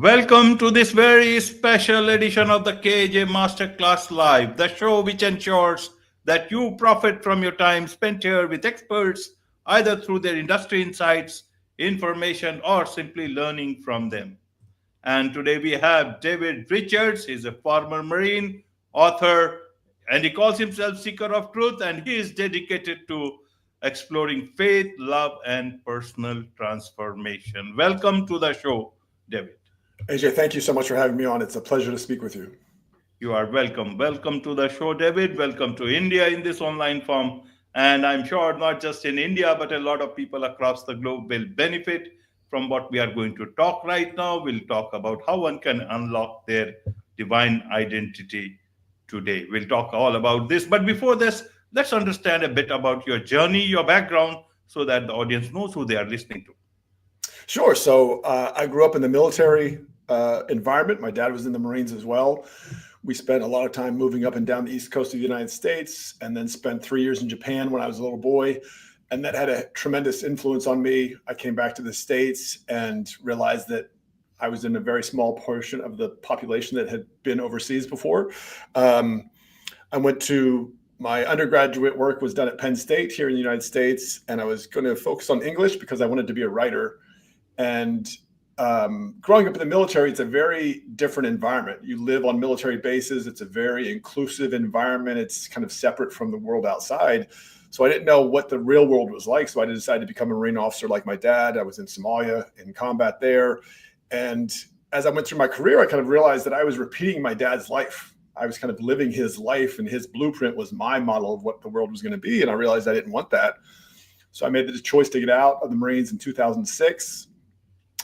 Welcome to this very special edition of the KJ Masterclass Live, the show which ensures that you profit from your time spent here with experts, either through their industry insights, information, or simply learning from them. And today we have David Richards. He's a former Marine, author, and he calls himself Seeker of Truth, and he is dedicated to exploring faith, love, and personal transformation. Welcome to the show, David. AJ, thank you so much for having me on. It's a pleasure to speak with you. You are welcome. Welcome to the show, David. Welcome to India in this online form. And I'm sure not just in India, but a lot of people across the globe will benefit from what we are going to talk right now. We'll talk about how one can unlock their divine identity today. We'll talk all about this. But before this, let's understand a bit about your journey, your background, so that the audience knows who they are listening to. Sure. So I grew up in the military environment. My dad was in the Marines as well. We spent a lot of time moving up and down the East Coast of the United States, and then spent 3 years in Japan when I was a little boy. And that had a tremendous influence on me. I came back to the States and realized that I was in a very small portion of the population that had been overseas before. I went to my undergraduate work was done at Penn State here in the United States, and I was going to focus on English because I wanted to be a writer. And growing up in the military, it's a very different environment. You live on military bases. It's a very inclusive environment. It's kind of separate from the world outside. So I didn't know what the real world was like. So I decided to become a Marine officer like my dad. I was in Somalia in combat there. And as I went through my career, I kind of realized that I was repeating my dad's life. I was kind of living his life, and his blueprint was my model of what the world was going to be. And I realized I didn't want that. So I made the choice to get out of the Marines in 2006.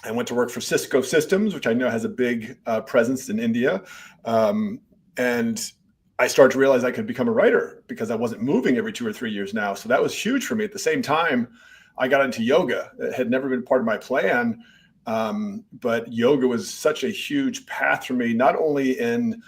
I went to work for Cisco Systems, which I know has a big presence in India. And I started to realize I could become a writer because I wasn't moving every 2 or 3 years now. So that was huge for me. At the same time, I got into yoga. It had never been part of my plan. But yoga was such a huge path for me, not only in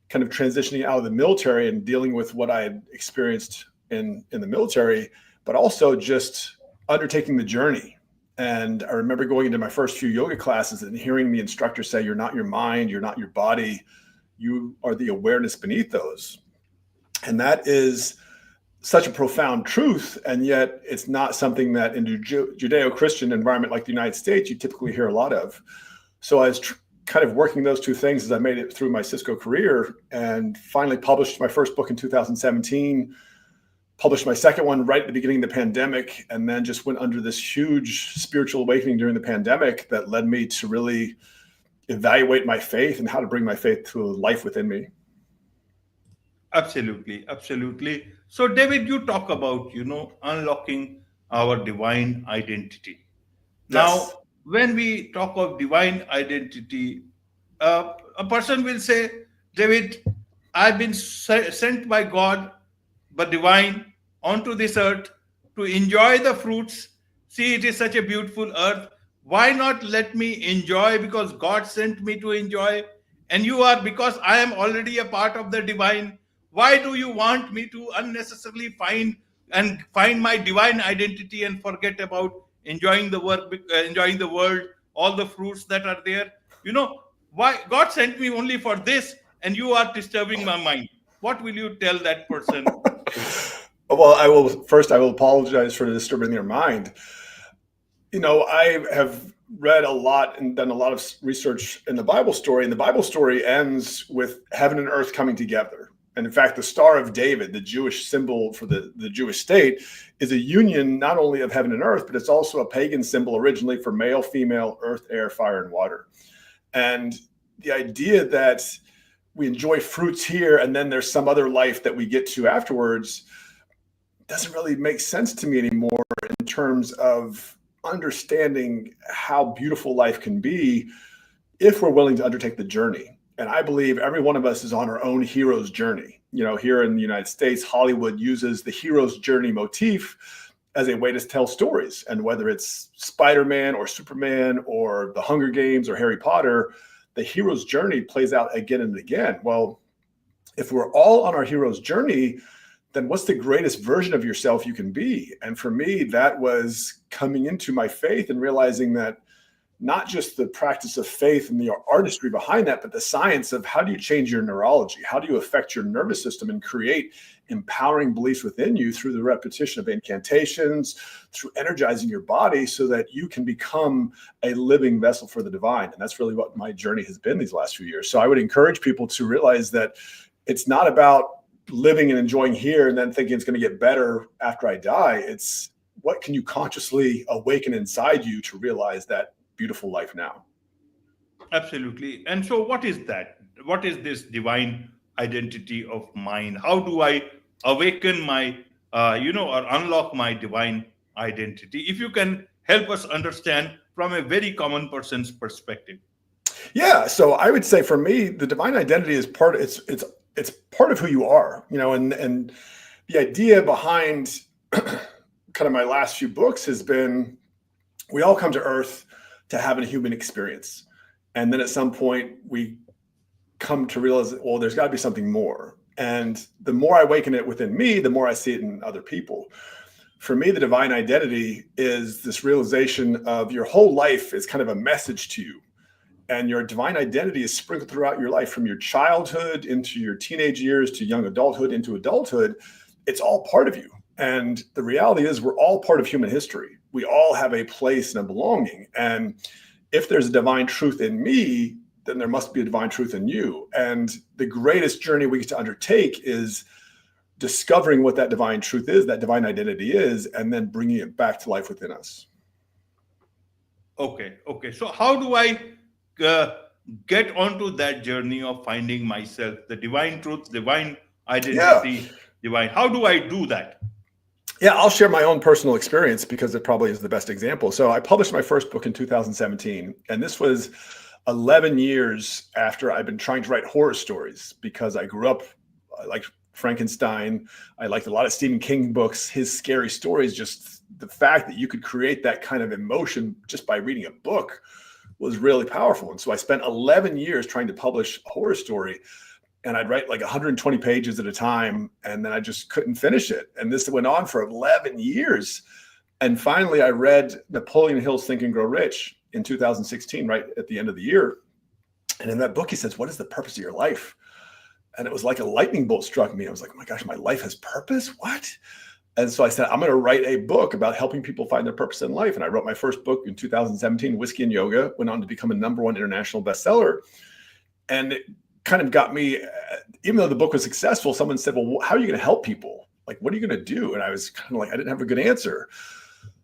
kind of transitioning out of the military and dealing with what I had experienced in the military, but also just undertaking the journey. And I remember going into my first few yoga classes and hearing the instructor say, "You're not your mind, you're not your body, you are the awareness beneath those." And that is such a profound truth. And yet it's not something that in a Judeo-Christian environment like the United States, you typically hear a lot of. So I was kind of working those two things as I made it through my Cisco career, and finally published my first book in 2017. Published my second one right at the beginning of the pandemic, and then just went under this huge spiritual awakening during the pandemic that led me to really evaluate my faith and how to bring my faith to life within me. Absolutely, absolutely. So, David, you talk about, unlocking our divine identity. Now, Yes. when we talk of divine identity, a person will say, David, I've been sent by God, but divine, onto this earth to enjoy the fruits. See, it is such a beautiful earth. Why not let me enjoy? Because God sent me to enjoy. And you are, because I am already a part of the divine. Why do you want me to unnecessarily find my divine identity and forget about enjoying the work, enjoying the world, all the fruits that are there? Why God sent me only for this, and you are disturbing my mind. What will you tell that person? Well, I will apologize for disturbing your mind. I have read a lot and done a lot of research in the Bible story, and the Bible story ends with heaven and earth coming together. And in fact, the Star of David, the Jewish symbol for the Jewish state, is a union not only of heaven and earth, but it's also a pagan symbol originally for male, female, earth, air, fire, and water. And the idea that we enjoy fruits here and then there's some other life that we get to afterwards doesn't really make sense to me anymore in terms of understanding how beautiful life can be if we're willing to undertake the journey. And I believe every one of us is on our own hero's journey. Here in the United States, Hollywood uses the hero's journey motif as a way to tell stories. And whether it's Spider-Man or Superman or the Hunger Games or Harry Potter, the hero's journey plays out again and again. Well, if we're all on our hero's journey, then what's the greatest version of yourself you can be? And for me, that was coming into my faith and realizing that not just the practice of faith and the artistry behind that, but the science of how do you change your neurology? How do you affect your nervous system and create empowering beliefs within you through the repetition of incantations, through energizing your body so that you can become a living vessel for the divine. And that's really what my journey has been these last few years. So I would encourage people to realize that it's not about living and enjoying here and then thinking it's going to get better after I die. It's what can you consciously awaken inside you to realize that beautiful life now. Absolutely. And so, what is that? What is this divine identity of mine? How do I awaken my, or unlock my divine identity? If you can help us understand from a very common person's perspective. Yeah. So I would say for me, the divine identity is it's part of who you are, and the idea behind kind of my last few books has been we all come to Earth to have a human experience. And then at some point we come to realize that, well, there's got to be something more. And the more I awaken it within me, the more I see it in other people. For me, the divine identity is this realization of your whole life is kind of a message to you. And your divine identity is sprinkled throughout your life from your childhood into your teenage years to young adulthood into adulthood. It's all part of you. And the reality is we're all part of human history. We all have a place and a belonging. And if there's a divine truth in me, then there must be a divine truth in you. And the greatest journey we get to undertake is discovering what that divine truth is, that divine identity is, and then bringing it back to life within us. Okay. So how do I get onto that journey of finding myself, the divine truth, divine identity, divine? How do I do that? Yeah, I'll share my own personal experience because it probably is the best example. So I published my first book in 2017, and this was 11 years after I've been trying to write horror stories because I grew up, I liked Frankenstein. I liked a lot of Stephen King books, his scary stories. Just the fact that you could create that kind of emotion just by reading a book was really powerful. And so I spent 11 years trying to publish a horror story. And I'd write like 120 pages at a time, and then I just couldn't finish it. And this went on for 11 years. And finally, I read Napoleon Hill's Think and Grow Rich in 2016, right at the end of the year. And in that book, he says, what is the purpose of your life? And it was like a lightning bolt struck me. I was like, oh my gosh, my life has purpose? What? And so I said, I'm going to write a book about helping people find their purpose in life. And I wrote my first book in 2017, Whiskey and Yoga, went on to become a #1 international bestseller. And it kind of got me, even though the book was successful, someone said, well, how are you going to help people? Like, what are you going to do? And I was kind of like, I didn't have a good answer.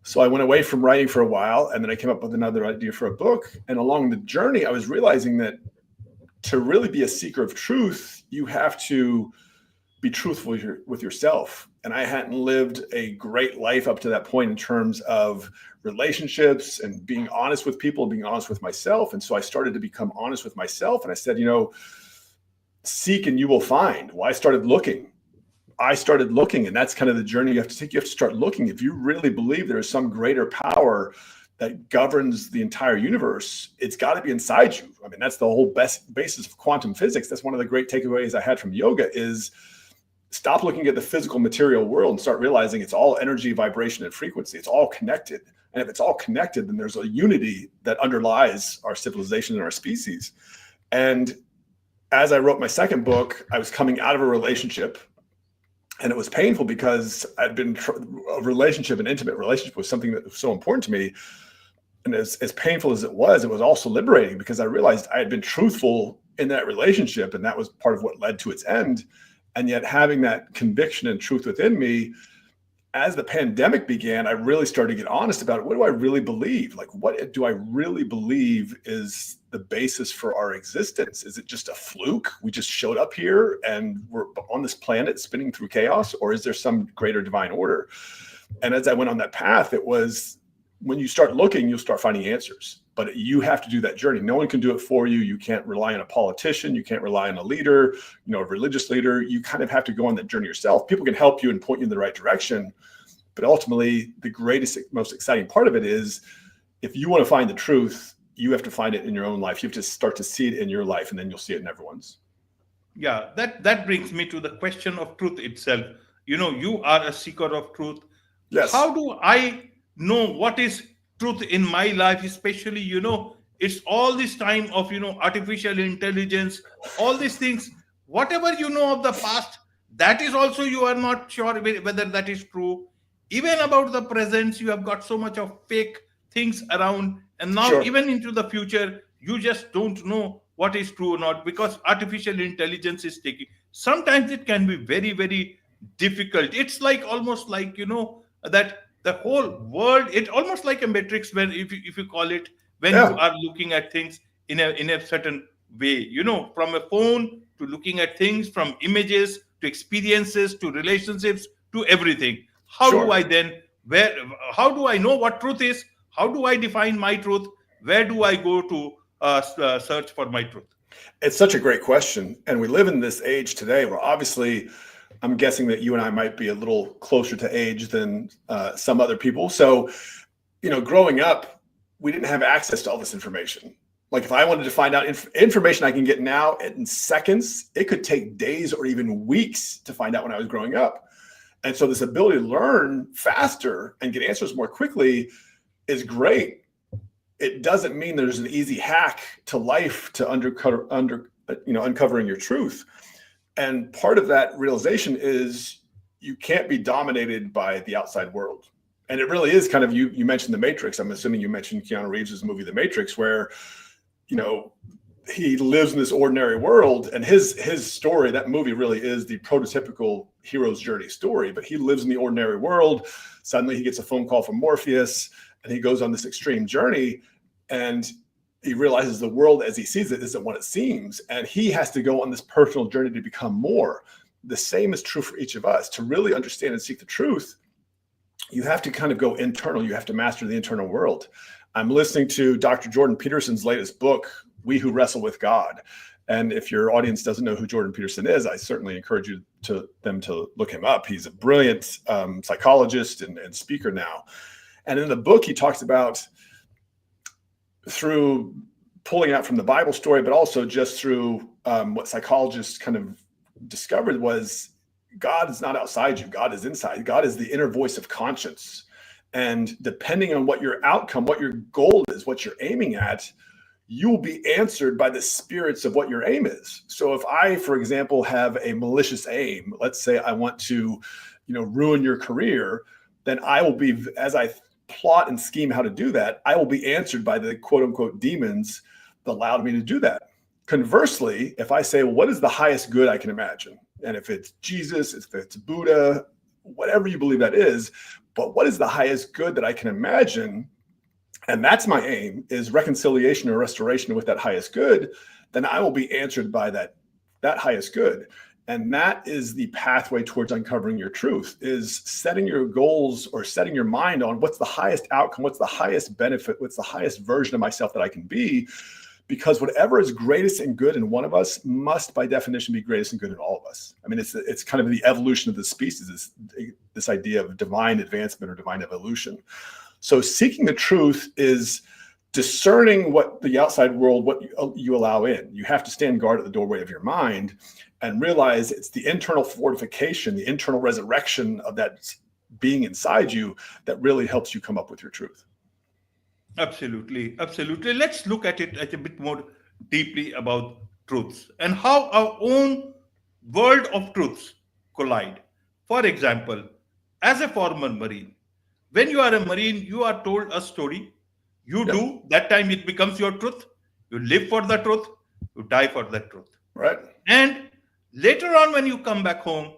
So I went away from writing for a while, and then I came up with another idea for a book. And along the journey, I was realizing that to really be a seeker of truth, you have to be truthful with yourself. And I hadn't lived a great life up to that point in terms of relationships and being honest with people, being honest with myself. And so I started to become honest with myself. And I said, seek and you will find. Well, I started looking, and that's kind of the journey you have to take. You have to start looking. If you really believe there is some greater power that governs the entire universe, it's got to be inside you. I mean, that's the whole basis of quantum physics. That's one of the great takeaways I had from yoga is stop looking at the physical material world and start realizing it's all energy, vibration, and frequency. It's all connected. And if it's all connected, then there's a unity that underlies our civilization and our species. And as I wrote my second book, I was coming out of a relationship, and it was painful because I'd been a relationship, an intimate relationship was something that was so important to me. And as painful as it was also liberating because I realized I had been truthful in that relationship, and that was part of what led to its end. And yet having that conviction and truth within me, as the pandemic began, I really started to get honest about it. What do I really believe? Like, what do I really believe is the basis for our existence? Is it just a fluke? We just showed up here and we're on this planet spinning through chaos, or is there some greater divine order? And as I went on that path, it was when you start looking, you'll start finding answers. But you have to do that journey. No one can do it for you. You can't rely on a politician. You can't rely on a leader, a religious leader. You kind of have to go on that journey yourself. People can help you and point you in the right direction. But ultimately, the greatest, most exciting part of it is if you want to find the truth, you have to find it in your own life. You have to start to see it in your life, and then you'll see it in everyone's. Yeah, that brings me to the question of truth itself. You are a seeker of truth. Yes. How do I know what is truth in my life, especially, it's all this time of, artificial intelligence, all these things. Whatever you know of the past, that is also you are not sure whether that is true. Even about the present, you have got so much of fake things around, and now Sure. even into the future, you just don't know what is true or not, because artificial intelligence is taking, sometimes it can be very, very difficult. It's like almost like, that the whole world, it almost like a matrix, when if you call it, when you Yeah. are looking at things in a certain way, from a phone to looking at things, from images to experiences to relationships to everything. How do Sure. I then, where, how do I know what truth is? How do I define my truth? Where do I go to search for my truth? It's such a great question. And we live in this age today where obviously I'm guessing that you and I might be a little closer to age than some other people. So, growing up, we didn't have access to all this information. Like if I wanted to find out information I can get now in seconds, it could take days or even weeks to find out when I was growing up. And so this ability to learn faster and get answers more quickly is great. It doesn't mean there's an easy hack to life to uncovering your truth. And part of that realization is you can't be dominated by the outside world. And it really is kind of, you mentioned The Matrix. I'm assuming you mentioned Keanu Reeves' movie The Matrix, where he lives in this ordinary world, and his story, that movie really is the prototypical hero's journey story. But he lives in the ordinary world. Suddenly he gets a phone call from Morpheus, and he goes on this extreme journey, and he realizes the world as he sees it isn't what it seems, and he has to go on this personal journey to become more. The same is true for each of us. To really understand and seek the truth, you have to kind of go internal. You have to master the internal world. I'm listening to Dr. Jordan Peterson's latest book, We Who Wrestle with God. And if your audience doesn't know who Jordan Peterson is, I certainly encourage them to look him up. He's a brilliant psychologist and speaker now. And in the book, he talks about, through pulling out from the Bible story, but also just through what psychologists kind of discovered, was God is not outside you. God is inside. God is the inner voice of conscience. And depending on what your outcome, what your goal is, what you're aiming at, you will be answered by the spirits of what your aim is. So if I, for example, have a malicious aim, let's say I want to, ruin your career, then I will be, as I plot and scheme how to do that, I will be answered by the quote unquote demons that allowed me to do that. Conversely, if I say, well, what is the highest good I can imagine? And if it's Jesus, if it's Buddha, whatever you believe that is, but what is the highest good that I can imagine? And that's my aim, is reconciliation or restoration with that highest good, then I will be answered by that highest good. And that is the pathway towards uncovering your truth, is setting your goals or setting your mind on what's the highest outcome, what's the highest benefit, what's the highest version of myself that I can be. Because whatever is greatest and good in one of us must, by definition, be greatest and good in all of us. I mean, it's kind of the evolution of the species, this idea of divine advancement or divine evolution. So seeking the truth is discerning what the outside world, what you allow in. You have to stand guard at the doorway of your mind and realize it's the internal fortification, the internal resurrection of that being inside you that really helps you come up with your truth. Absolutely, absolutely. Let's look at it a bit more deeply about truths and how our own world of truths collide. For example, as a former Marine, when you are a Marine, you are told a story. You Yep. do, that time it becomes your truth. You live for the truth, you die for the truth. Right. And later on, when you come back home,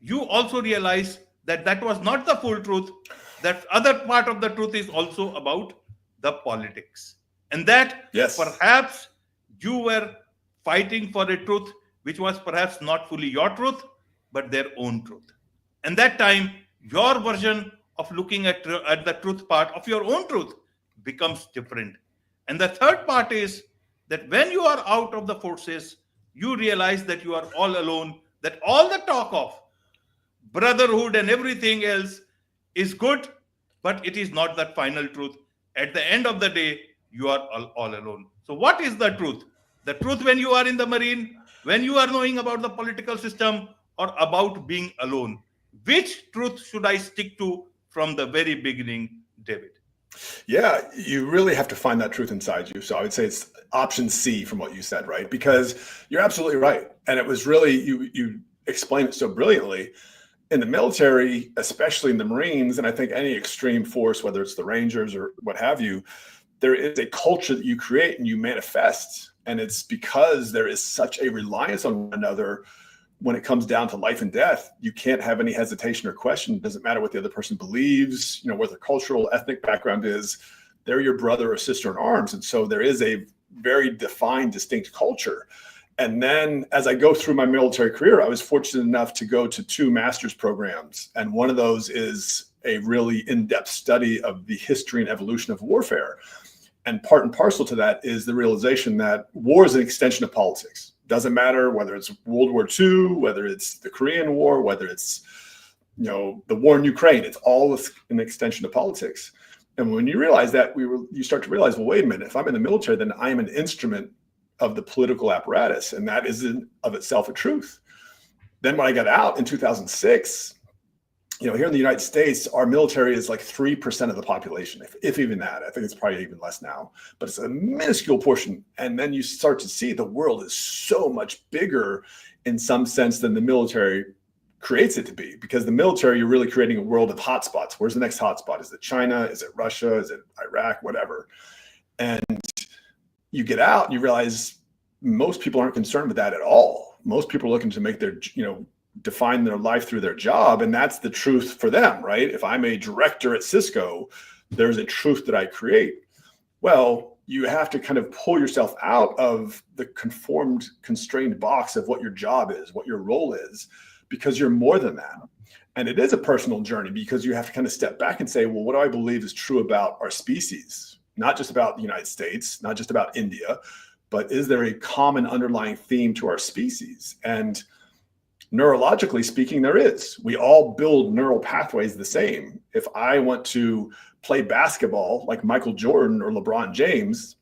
you also realize that that was not the full truth. That other part of the truth is also about the politics. And that Yes. perhaps you were fighting for a truth which was perhaps not fully your truth, but their own truth. And that time, your version of looking at the truth part of your own truth becomes different. And the third part is that when you are out of the forces, you realize that you are all alone, that all the talk of brotherhood and everything else is good, but it is not that final truth. At the end of the day, you are all alone. So, what is the truth? The truth when you are in the Marine, when you are knowing about the political system, or about being alone? Which truth should I stick to from the very beginning, David? Yeah, you really have to find that truth inside you. So I would say it's option C from what you said, right? Because you're absolutely right. And it was really, you explained it so brilliantly. In the military, especially in the Marines, and I think any extreme force, whether it's the Rangers or what have you, there is a culture that you create and you manifest. And it's because there is such a reliance on one another when it comes down to life and death. You can't have any hesitation or question. It doesn't matter what the other person believes, what their cultural, ethnic background is. They're your brother or sister in arms. And so there is a very defined, distinct culture. And then as I go through my military career, I was fortunate enough to go to 2 master's programs. And one of those is a really in-depth study of the history and evolution of warfare. And part and parcel to that is the realization that war is an extension of politics. Doesn't matter whether it's World War II, whether it's the Korean War, whether it's the war in Ukraine. It's all an extension of politics. And when you realize that, you start to realize, well, wait a minute. If I'm in the military, then I am an instrument of the political apparatus, and that is in of itself a truth. Then when I got out in 2006, here in the United States, our military is like 3% of the population, if even that. I think it's probably even less now, but it's a minuscule portion. And then you start to see the world is so much bigger in some sense than the military creates it to be, because the military, you're really creating a world of hotspots. Where's the next hotspot? Is it China? Is it Russia? Is it Iraq? Whatever. And you get out and you realize most people aren't concerned with that at all. Most people are looking to make their, define their life through their job. And that's the truth for them, right? If I'm a director at Cisco, there's a truth that I create. Well, you have to kind of pull yourself out of the conformed, constrained box of what your job is, what your role is, because you're more than that. And it is a personal journey, because you have to kind of step back and say, well, what do I believe is true about our species? Not just about the United States, not just about India, but is there a common underlying theme to our species? And neurologically speaking, there is. We all build neural pathways the same. If I want to play basketball like Michael Jordan or LeBron James,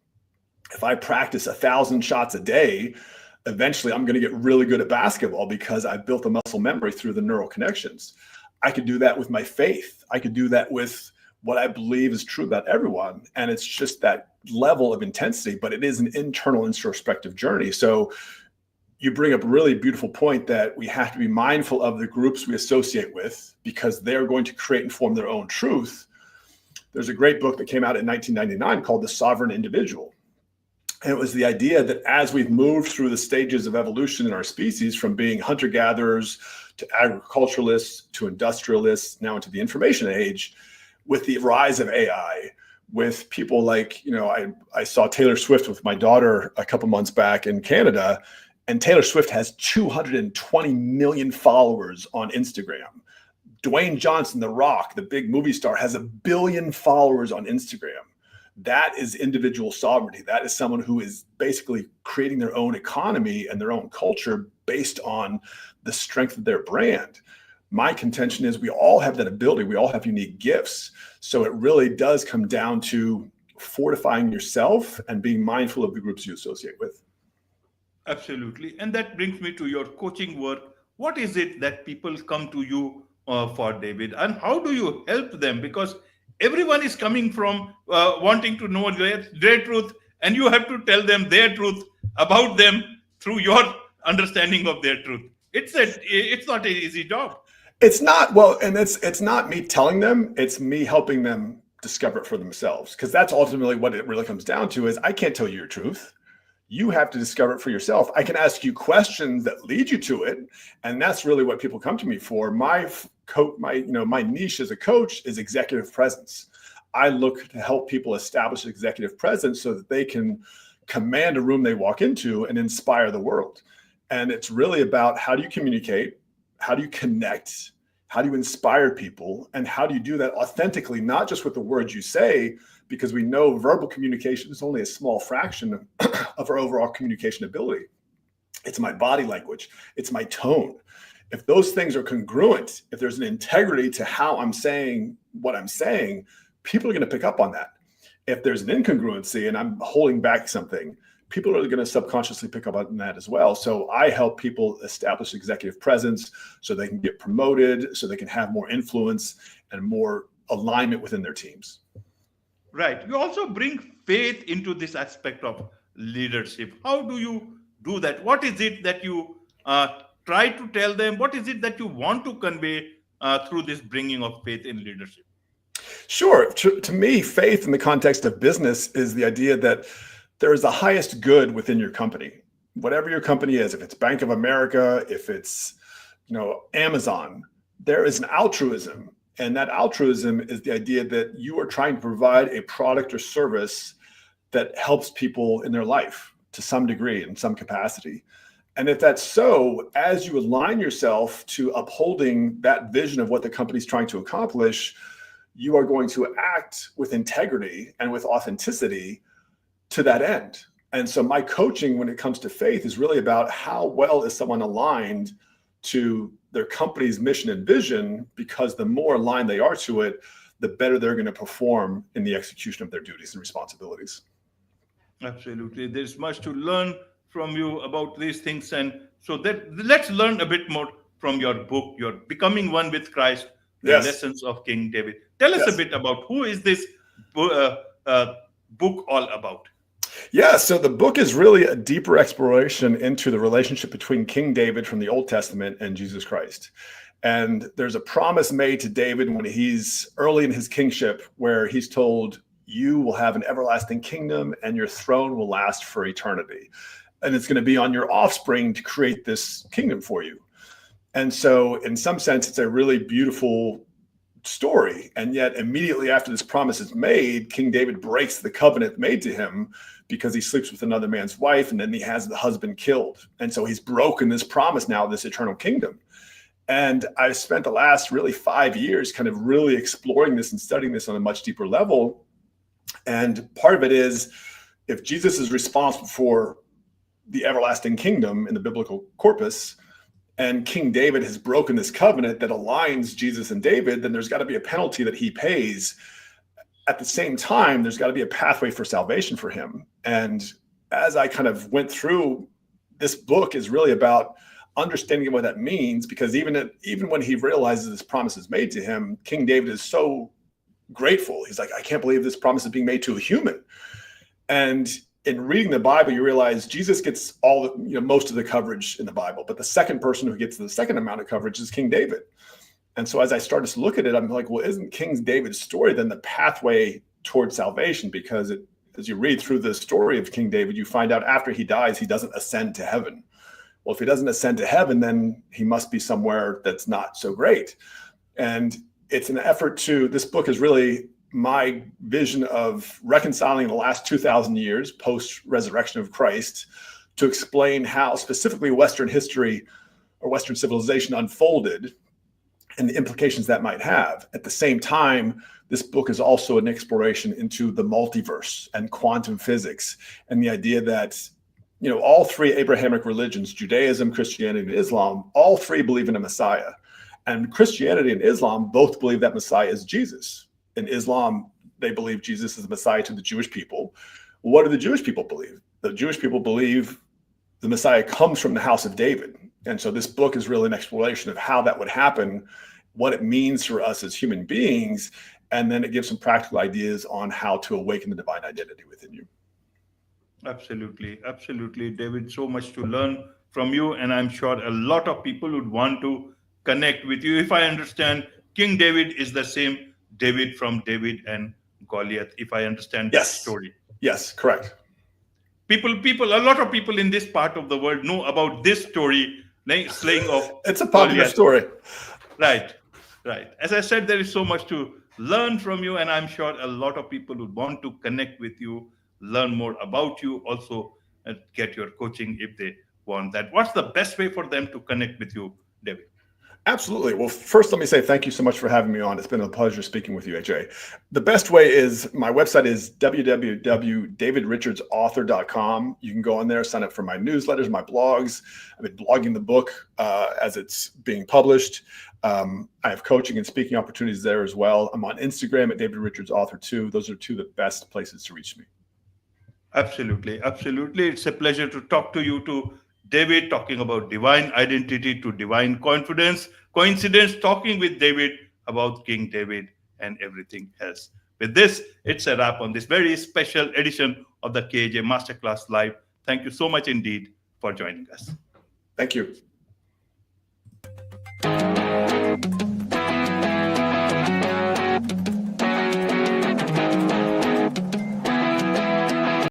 if I practice 1,000 shots a day, eventually I'm going to get really good at basketball because I've built a muscle memory through the neural connections. I could do that with my faith. I could do that with what I believe is true about everyone. And it's just that level of intensity, but it is an internal introspective journey. So you bring up a really beautiful point that we have to be mindful of the groups we associate with, because they're going to create and form their own truth. There's a great book that came out in 1999 called The Sovereign Individual. And it was the idea that as we've moved through the stages of evolution in our species, from being hunter-gatherers to agriculturalists to industrialists, now into the information age, with the rise of AI, with people like, I saw Taylor Swift with my daughter a couple months back in Canada, and Taylor Swift has 220 million followers on Instagram. Dwayne Johnson, The Rock, the big movie star, has 1 billion followers on Instagram. That is individual sovereignty. That is someone who is basically creating their own economy and their own culture based on the strength of their brand. My contention is we all have that ability. We all have unique gifts. So it really does come down to fortifying yourself and being mindful of the groups you associate with. Absolutely. And that brings me to your coaching work. What is it that people come to you for, David? And how do you help them? Because everyone is coming from wanting to know their truth, and you have to tell them their truth about them through your understanding of their truth. It's not an easy job. It's not. Well, and it's not me telling them, it's me helping them discover it for themselves. Because that's ultimately what it really comes down to is I can't tell you your truth. You have to discover it for yourself. I can ask you questions that lead you to it. And that's really what people come to me for. My niche as a coach is executive presence. I look to help people establish executive presence so that they can command a room they walk into and inspire the world. And it's really about, how do you communicate? How do you connect? How do you inspire people? And how do you do that authentically, not just with the words you say, because we know verbal communication is only a small fraction of our overall communication ability. It's my body language. It's my tone. If those things are congruent, if there's an integrity to how I'm saying what I'm saying, people are going to pick up on that. If there's an incongruency and I'm holding back something, people are going to subconsciously pick up on that as well. So I help people establish executive presence so they can get promoted, so they can have more influence and more alignment within their teams. Right. You also bring faith into this aspect of leadership. How do you do that? What is it that you try to tell them? What is it that you want to convey through this bringing of faith in leadership? Sure. To me, faith in the context of business is the idea that there is the highest good within your company. Whatever your company is, if it's Bank of America, if it's, Amazon, there is an altruism. And that altruism is the idea that you are trying to provide a product or service that helps people in their life to some degree, in some capacity. And if that's so, as you align yourself to upholding that vision of what the company's trying to accomplish, you are going to act with integrity and with authenticity to that end. And so my coaching when it comes to faith is really about how well is someone aligned to their company's mission and vision, because the more aligned they are to it, the better they're going to perform in the execution of their duties and responsibilities. Absolutely. There's much to learn from you about these things. And so that let's learn a bit more from your book, your Becoming One with Christ, the Yes. lessons of King David. Tell us a Yes. bit about who is this book all about? Yeah, so the book is really a deeper exploration into the relationship between King David from the Old Testament and Jesus Christ. And there's a promise made to David when he's early in his kingship, where he's told, you will have an everlasting kingdom and your throne will last for eternity. And it's going to be on your offspring to create this kingdom for you. And so in some sense, it's a really beautiful story. And yet immediately after this promise is made, King David breaks the covenant made to him because he sleeps with another man's wife, and then he has the husband killed. And so he's broken this promise now, this eternal kingdom. And I've spent the last really 5 years kind of really exploring this and studying this on a much deeper level. And part of it is, if Jesus is responsible for the everlasting kingdom in the biblical corpus, and King David has broken this covenant that aligns Jesus and David, then there's got to be a penalty that he pays. At the same time, there's got to be a pathway for salvation for him. And as I kind of went through, this book is really about understanding what that means, because even when he realizes this promise is made to him, King David is so grateful. He's like, I can't believe this promise is being made to a human. And in reading the Bible, you realize Jesus gets most of the coverage in the Bible, but the second person who gets the second amount of coverage is King David. And so as I started to look at it, I'm like, well, isn't King David's story then the pathway towards salvation? Because as you read through the story of King David, you find out after he dies, he doesn't ascend to heaven. Well, if he doesn't ascend to heaven, then he must be somewhere that's not so great. And it's an effort this book is really my vision of reconciling the last 2,000 years post-resurrection of Christ to explain how specifically Western history or Western civilization unfolded and the implications that might have. At the same time, this book is also an exploration into the multiverse and quantum physics and the idea that, all three Abrahamic religions, Judaism, Christianity, and Islam, all three believe in a Messiah. And Christianity and Islam both believe that Messiah is Jesus. In Islam, they believe Jesus is the Messiah to the Jewish people. What do the Jewish people believe? The Jewish people believe the Messiah comes from the house of David. And so this book is really an exploration of how that would happen, what it means for us as human beings, and then it gives some practical ideas on how to awaken the divine identity within you. Absolutely. Absolutely, David. So much to learn from you. And I'm sure a lot of people would want to connect with you. If I understand, King David is the same David from David and Goliath, if I understand that Yes. story. Yes, correct. A lot of people in this part of the world know about this story, slaying of It's a popular Goliath. story. Right. As I said, there is so much to learn from you, and I'm sure a lot of people would want to connect with you, learn more about you, also get your coaching if they want that. What's the best way for them to connect with you, David? Absolutely. Well, first, let me say thank you so much for having me on. It's been a pleasure speaking with you, AJ. The best way is my website is www.davidrichardsauthor.com. You can go on there, sign up for my newsletters, my blogs. I've been blogging the book as it's being published. I have coaching and speaking opportunities there as well. I'm on Instagram at David Richards Author too. Those are two of the best places to reach me. Absolutely. It's a pleasure to talk to you, to David, talking about divine identity to divine confidence. Coincidence, talking with David about King David and everything else. With this, it's a wrap on this very special edition of the KJ Masterclass Live. Thank you so much indeed for joining us. Thank you.